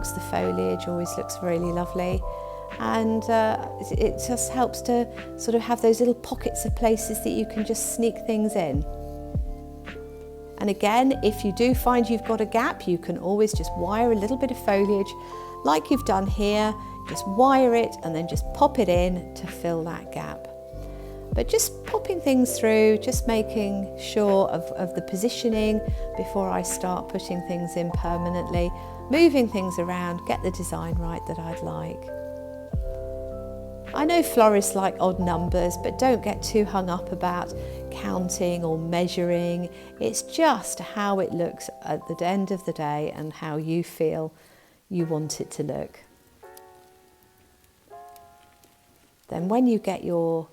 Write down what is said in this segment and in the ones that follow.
The foliage always looks really lovely, and it just helps to sort of have those little pockets of places that you can just sneak things in. And again, if you do find you've got a gap, you can always just wire a little bit of foliage like you've done here. Just wire it and then just pop it in to fill that gap. But just popping things through, just making sure of the positioning before I start putting things in permanently, moving things around, get the design right that I'd like. I know florists like odd numbers, but don't get too hung up about counting or measuring. It's just how it looks at the end of the day and how you feel you want it to look. Then when you get your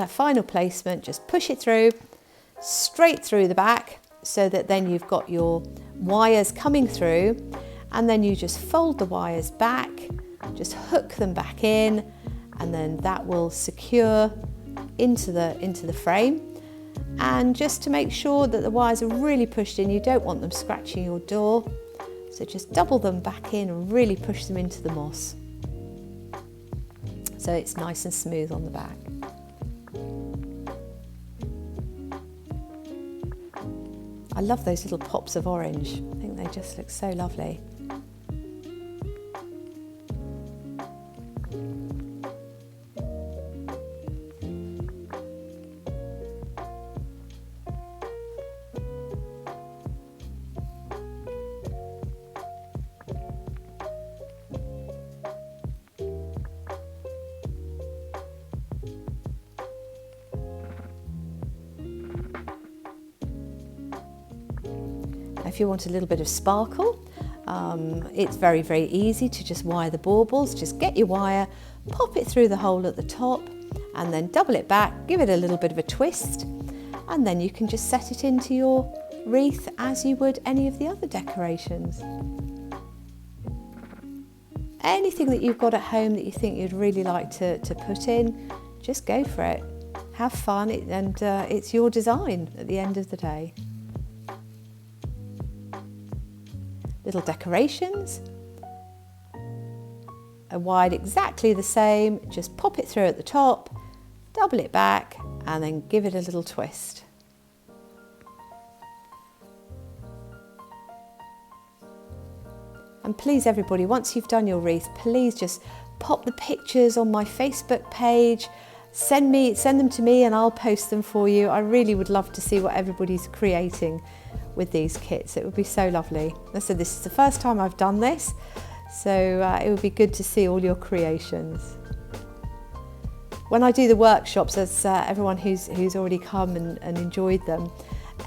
final placement, just push it through, straight through the back, so that then you've got your wires coming through, and then you just fold the wires back, just hook them back in, and then that will secure into the frame. And just to make sure that the wires are really pushed in, you don't want them scratching your door, so just double them back in and really push them into the moss so it's nice and smooth on the back. I love those little pops of orange. I think they just look so lovely. If you want a little bit of sparkle, it's very, very easy to just wire the baubles. Just get your wire, pop it through the hole at the top, and then double it back, give it a little bit of a twist, and then you can just set it into your wreath as you would any of the other decorations. Anything that you've got at home that you think you'd really like to put in, just go for it. Have fun, and it's your design at the end of the day. Little decorations are wired exactly the same, just pop it through at the top, double it back, and then give it a little twist. And please everybody, once you've done your wreath, please just pop the pictures on my Facebook page, send them to me and I'll post them for you. I really would love to see what everybody's creating with these kits. It would be so lovely. So this is the first time I've done this, so it would be good to see all your creations. When I do the workshops, as everyone who's already come and enjoyed them,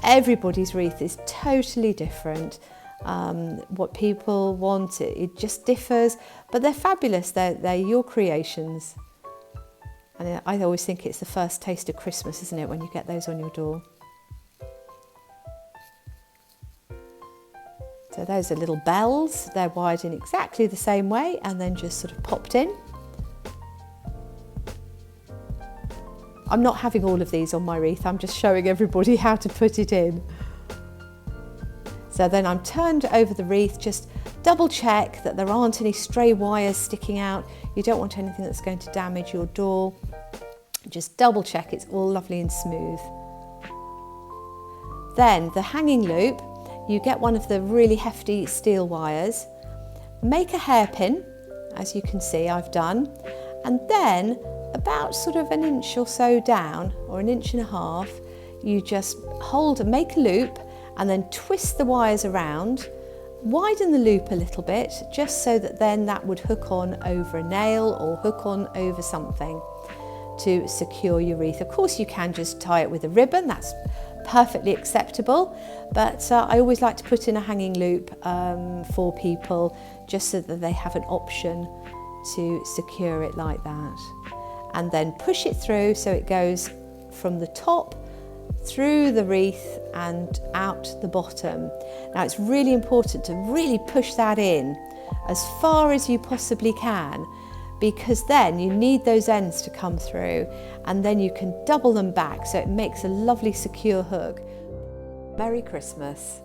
everybody's wreath is totally different. What people want, it just differs, but they're fabulous. They're your creations. And I always think it's the first taste of Christmas, isn't it, when you get those on your door. So those are little bells. They're wired in exactly the same way and then just sort of popped in. I'm not having all of these on my wreath, I'm just showing everybody how to put it in. So then I'm turned over the wreath, just double check that there aren't any stray wires sticking out. You don't want anything that's going to damage your door. Just double check it's all lovely and smooth. Then the hanging loop, you get one of the really hefty steel wires, make a hairpin, as you can see I've done, and then about sort of an inch or so down, or an inch and a half, you just make a loop and then twist the wires around, widen the loop a little bit, just so that then that would hook on over a nail or hook on over something to secure your wreath. Of course you can just tie it with a ribbon, that's perfectly acceptable, but I always like to put in a hanging loop for people, just so that they have an option to secure it like that. And then push it through so it goes from the top through the wreath and out the bottom. Now it's really important to really push that in as far as you possibly can, because then you need those ends to come through, and then you can double them back so it makes a lovely secure hook. Merry Christmas.